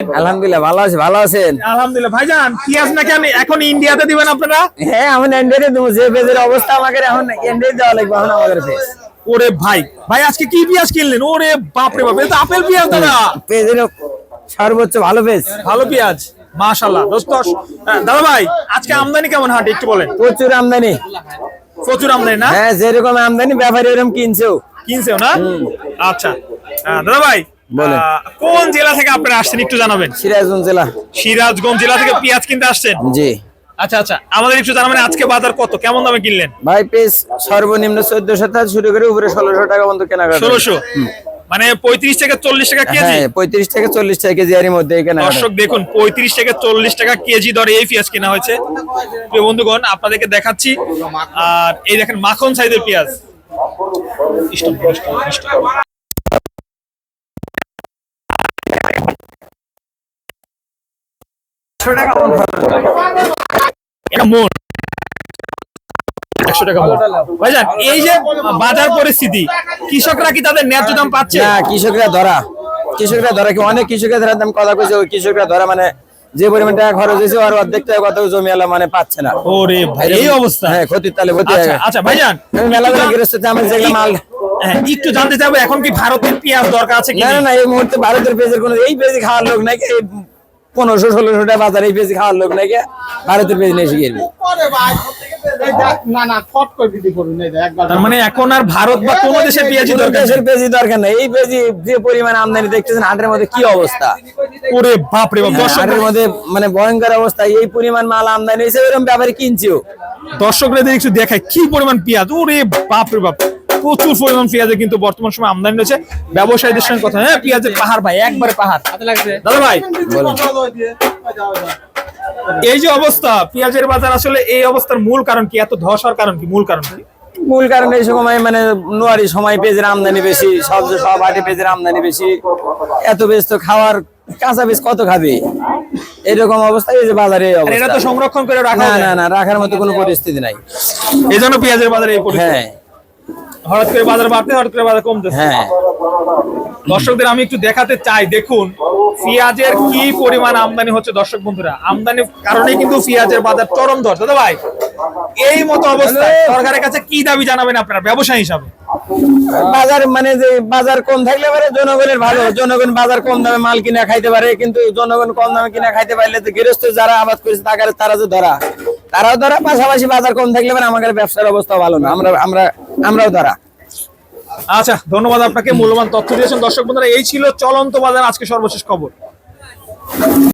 আলহামদুলিল্লাহ ভালো আছি। ভালো আছেন? আলহামদুলিল্লাহ। ভাইজান পেঁয়াজ নাকি আমি এখন ইন্ডিয়াতে দিবেন আপনারা? হ্যাঁ আমি ইন্ডিয়াতে দেবো। যে পেজের অবস্থা আমাকে এখন ইন্ডিয়া দেওয়া লাগবে এখন আমাদের পেজ। ওরে ভাই ভাই আজকে কি পেঁয়াজ কিনলেন? ওরে বাপ রে বাপ, এটা তো আপেল পেঁয়াজ দাদা। পেজের সর্বোচ্চ ভালো পেজ, ভালো পেঁয়াজ মাশাআল্লাহ। দোস্ত দাদা ভাই আজকে আমদানি কেমন হাটে একটু বলেন। প্রচুর আমদানি। প্রচুর আমদানি না? হ্যাঁ যেরকম আমদানি ব্যাপারী এরকম কিনছেও। কিনছেও না? আচ্ছা দাদা ভাই বলেন। কোন জেলা থেকে আপনারা আসছেন একটু জানাবেন। সিরাজগঞ্জ জেলা। সিরাজগঞ্জ জেলা থেকে পেঁয়াজ কিনতে আসছেন? জি। আচ্ছা আচ্ছা আমাদের একটু জানাবেন আজকে বাজার কত, কেমন দামে কিনলেন? ভাই পেজ সর্বনিম্ন 1400 থেকে শুরু করে উপরে 1600 টাকা পর্যন্ত কেনা কাটা। 1600 মানে 35 থেকে 40 টাকা কেজি। হ্যাঁ 35 থেকে 40 টাকা কেজি এর মধ্যে কেনা কাটা। দর্শক দেখুন 35 থেকে 40 টাকা কেজি দরে এই পেঁয়াজ কেনা হয়েছে। প্রিয় বন্ধুগণ আপনাদেরকে দেখাচ্ছি। আর এই দেখেন মাখন সাইজের পেঁয়াজ। এটা মন 100 টাকা মন। ভাইজান এই যে বাজার পরিস্থিতি, কৃষকরা কি তাদের ন্যায্য দাম পাচ্ছে? না কৃষকরা ধরা কি অনেক কৃষকের ধরা দাম কথা কইছে। ওই কৃষকরা ধরা মানে যে পরিমাণ টাকা খরচ হয়েছে আর অর্ধেক টাকা কত জমি আলা মানে পাচ্ছে না। ওরে ভাই এই অবস্থা। হ্যাঁ ক্ষতির তালে ভর্তি হয়ে আচ্ছা গেছে। আচ্ছা ভাইজান মেলা গৃহস্থতে আমি যেগুলো মাল একটু জানতে চাইবো এখন কি ভারতের পেঁয়াজ দরকার আছে কি? না না এই মুহূর্তে ভারতের পেঁয়াজের কোনো এই পেঁয়াজ খাওয়ার লোক নাই। 1500-1600 টাকা বাজারে এই পেঁয়াজ খাওয়ার লোক নাই। ভারতের পেঁয়াজ নিয়ে এসে গেলবি। তার মানে এখন আর ভারত বা কোন দেশের পেঁয়াজই দরকার দেশের পেঁয়াজই দরকার নাই। এই পেঁয়াজ যে পরিমাণ আমদানি দেখতেছেন হাটের মধ্যে কি অবস্থা। ওরে বাপ রে বাপ। হাটের মধ্যে মানে ভয়ঙ্কর অবস্থা। এই পরিমাণ মাল আমদানি হয়েছে এরকম ব্যাপারে কিনছিও। দর্শকরা একটু দেখায় কি পরিমাণ পেঁয়াজ। ওরে বাপ রে বাপ প্রচুর পরিমাণ পেঁয়াজে কিন্তু বর্তমান সময় আমদানি রয়েছে। ব্যবসায়ীদের সঙ্গে কথা, হ্যাঁ পেঁয়াজের পাহাড় ভাই, একবারে পাহাড়। দাদা ভাই এই যে অবস্থা পেঁয়াজের বাজার, আসলে এই অবস্থার মূল কারণ কি? এত ধস হওয়ার কারণ কি? মূল কারণ কি? মূল কারণ এই সময় মানে নোয়ারি সময় পেঁয়াজের আমদানি বেশি। সব হাটে পেঁয়াজের আমদানি বেশি। এত বেশ তো খাওয়ার কাঁচা বীজ কত খাবে, এরকম অবস্থা। এই যে বাজারে এটা তো সংরক্ষণ করে রাখা না রাখার মতো কোনো পরিস্থিতি নাই। এই জন্য পেঁয়াজের বাজারে এই পরিস্থিতি। হ্যাঁ হঠাৎ করে বাজার বাড়তে হঠাৎ করে বাজার কমতেছে। হ্যাঁ দর্শকদের আমি একটু দেখাতে চাই, দেখুন পেঁয়াজের কি পরিমাণ আমদানি হচ্ছে। দর্শক বন্ধুরা কারণেই কিন্তু পেঁয়াজের বাজার চরম দর। দাদা ভাই এই মতো অবস্থায় সরকারের কাছে কি দাবি জানাবেন আপনারা ব্যবসায়ী হিসাবে? বাজার মানে যে বাজার কম থাকলে পারে জনগণের ভালো। জনগণ বাজার কম দামে মাল কিনা খাইতে পারে, কিন্তু জনগণ কম দামে কিনা খাইতে পারলে তো গৃহস্থ যারা আবাদ করেছে তারা যে তারাও ধরা। পাশাপাশি বাজার কম থাকলে পারে আমাদের ব্যবসার অবস্থা ভালো না। আমরাও ধরা। আচ্ছা ধন্যবাদ আপনাকে, মূল্যবান তথ্য দিয়েছেন। দর্শক বন্ধুরা এই ছিল চলন্ত বাজার আজকে সর্বশেষ খবর।